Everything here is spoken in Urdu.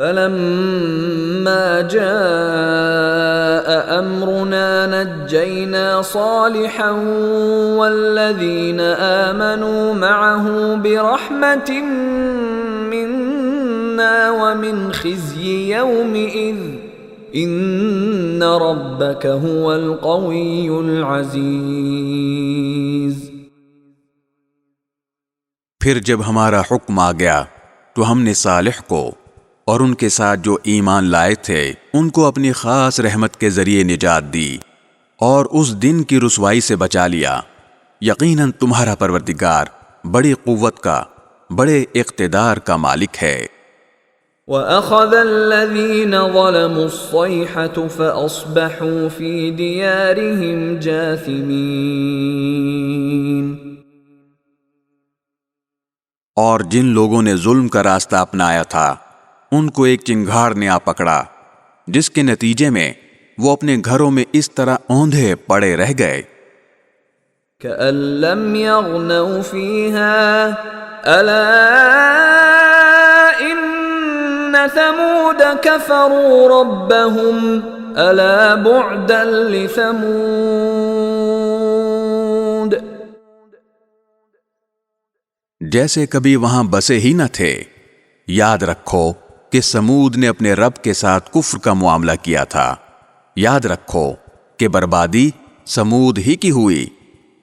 فلما جاء أمرنا نجينا صالحا والذين آمنوا معه برحمة منا ومن خزي يومئذ إن ربك هو القوي العزيز۔ پھر جب ہمارا حکم آ گیا تو ہم نے صالح کو اور ان کے ساتھ جو ایمان لائے تھے ان کو اپنی خاص رحمت کے ذریعے نجات دی اور اس دن کی رسوائی سے بچا لیا۔ یقیناً تمہارا پروردگار بڑی قوت کا، بڑے اقتدار کا مالک ہے۔ وَأَخَذَ الَّذِينَ ظَلَمُوا الصَّيْحَةُ فَأَصْبَحُوا فِي دِيَارِهِمْ جَاثِمِينَ۔ اور جن لوگوں نے ظلم کا راستہ اپنایا تھا ان کو ایک چنگھاڑ نے آ پکڑا، جس کے نتیجے میں وہ اپنے گھروں میں اس طرح اوندھے پڑے رہ گئے۔ كَأَن لَّمْ يَغْنَوْا فِيهَا أَلَا إِنَّ ثَمُودَ كَفَرُوا رَبَّهُمْ أَلَا بُعْدًا لِثَمُودَ۔ جیسے کبھی وہاں بسے ہی نہ تھے، یاد رکھو کہ سمود نے اپنے رب کے ساتھ کفر کا معاملہ کیا تھا۔ یاد رکھو کہ بربادی سمود ہی کی ہوئی۔